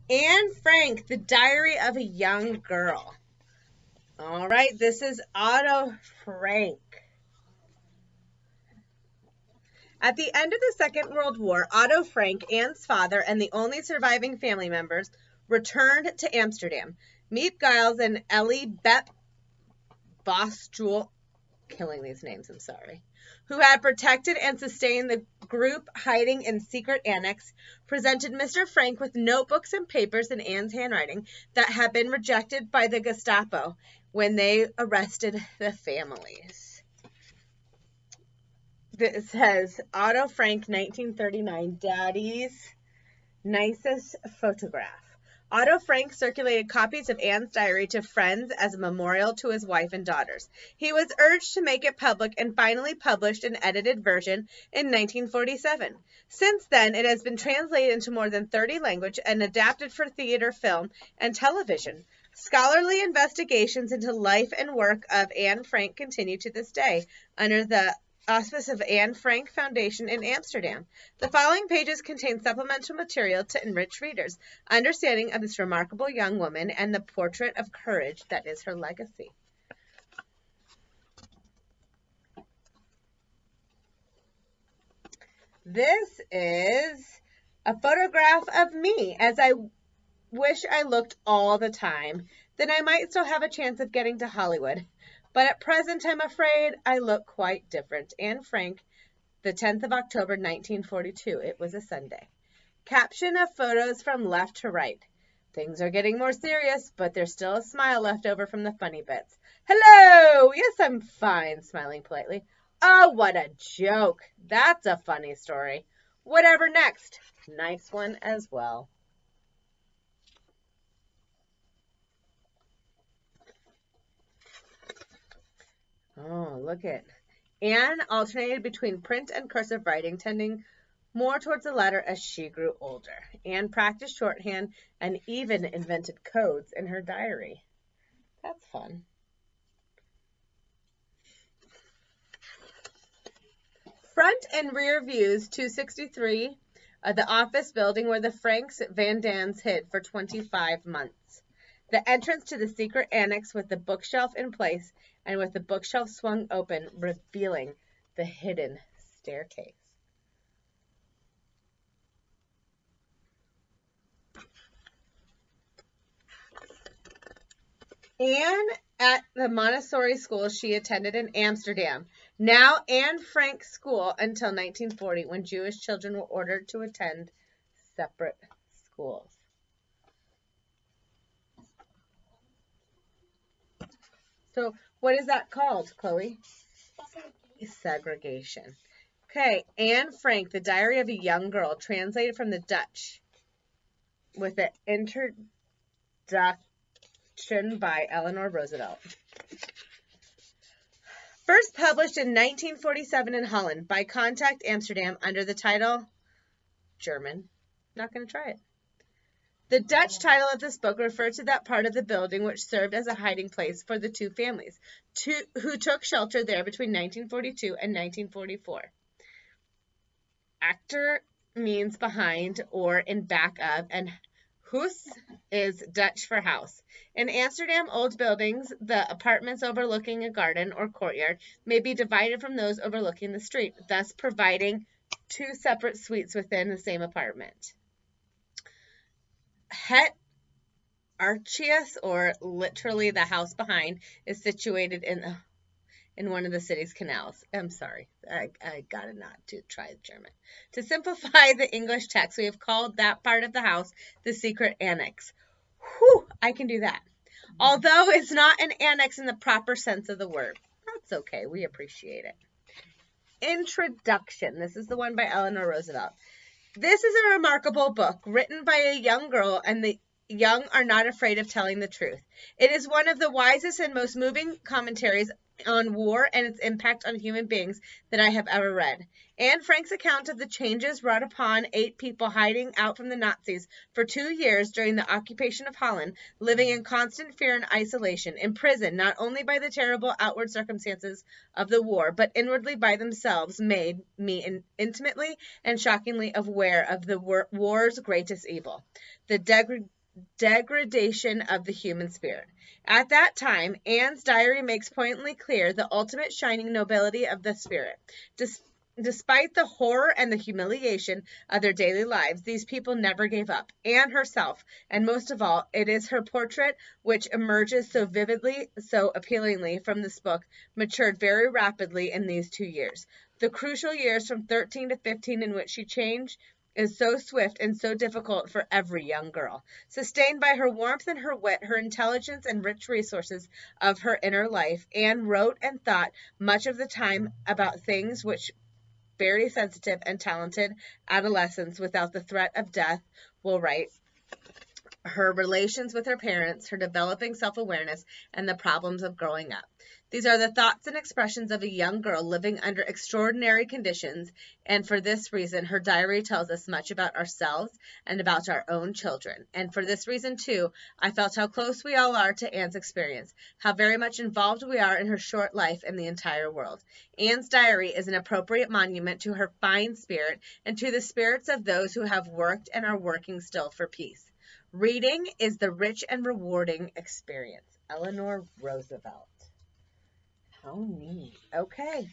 Anne Frank, The Diary of a Young Girl. All right, this is Otto Frank. At the end of the Second World War, Otto Frank, Anne's father, and the only surviving family members returned to Amsterdam. Miep Giles and Ellie Bep Bostruel, killing these names, I'm sorry, who had protected and sustained the group hiding in secret annex, presented Mr. Frank with notebooks and papers in Anne's handwriting that had been rejected by the Gestapo when they arrested the families. It says Otto Frank, 1939, Daddy's nicest photograph. Otto Frank circulated copies of Anne's diary to friends as a memorial to his wife and daughters. He was urged to make it public and finally published an edited version in 1947. Since then, it has been translated into more than 30 languages and adapted for theater, film, and television. Scholarly investigations into life and work of Anne Frank continue to this day under the auspice of Anne Frank Foundation in Amsterdam. The following pages contain supplemental material to enrich readers' understanding of this remarkable young woman and the portrait of courage that is her legacy. This is a photograph of me as I wish I looked all the time. Then I might still have a chance of getting to Hollywood. But at present, I'm afraid I look quite different. Anne Frank, the 10th of October, 1942. It was a Sunday. Caption of photos from left to right. Things are getting more serious, but there's still a smile left over from the funny bits. Hello! Yes, I'm fine, smiling politely. Oh, what a joke. That's a funny story. Whatever next. Nice one as well. Oh, look at Anne alternated between print and cursive writing, tending more towards the latter as she grew older. Anne practiced shorthand and even invented codes in her diary. That's fun. Front and rear views, 263, the office building where the Franks Van Dans hid for 25 months. The entrance to the secret annex with the bookshelf in place and with the bookshelf swung open, revealing the hidden staircase. Anne at the Montessori school she attended in Amsterdam, now Anne Frank School, until 1940, when Jewish children were ordered to attend separate schools. So what is that called, Chloe? Segregation. Okay, Anne Frank, The Diary of a Young Girl, translated from the Dutch with an introduction by Eleanor Roosevelt. First published in 1947 in Holland by Contact Amsterdam under the title German. Not going to try it. The Dutch title of this book referred to that part of the building which served as a hiding place for the two families who took shelter there between 1942 and 1944. Achter means behind or in back of, and huis is Dutch for house. In Amsterdam, old buildings, the apartments overlooking a garden or courtyard, may be divided from those overlooking the street, thus providing two separate suites within the same apartment. Het Archius, or literally the house behind, is situated in one of the city's canals. I'm sorry, I gotta not to try German. To simplify the English text, we have called that part of the house the secret annex. Whew, I can do that. Although it's not an annex in the proper sense of the word. That's okay, we appreciate it. Introduction. This is the one by Eleanor Roosevelt. This is a remarkable book written by a young girl, and the young are not afraid of telling the truth. It is one of the wisest and most moving commentaries on war and its impact on human beings that I have ever read. Anne Frank's account of the changes wrought upon 8 people hiding out from the Nazis for 2 years during the occupation of Holland, living in constant fear and isolation, imprisoned not only by the terrible outward circumstances of the war, but inwardly by themselves, made me intimately and shockingly aware of the war's greatest evil, the degradation of the human spirit. At that time, Anne's diary makes poignantly clear the ultimate shining nobility of the spirit. Despite the horror and the humiliation of their daily lives, these people never gave up. Anne herself, and most of all, it is her portrait which emerges so vividly, so appealingly from this book, matured very rapidly in these 2 years. The crucial years from 13 to 15 in which she changed is so swift and so difficult for every young girl. Sustained by her warmth and her wit, her intelligence and rich resources of her inner life, Anne wrote and thought much of the time about things which very sensitive and talented adolescents without the threat of death will write: her relations with her parents, her developing self-awareness, and the problems of growing up. These are the thoughts and expressions of a young girl living under extraordinary conditions, and for this reason, her diary tells us much about ourselves and about our own children. And for this reason, too, I felt how close we all are to Anne's experience, how very much involved we are in her short life and the entire world. Anne's diary is an appropriate monument to her fine spirit and to the spirits of those who have worked and are working still for peace. Reading is the rich and rewarding experience. Eleanor Roosevelt. How neat. Okay.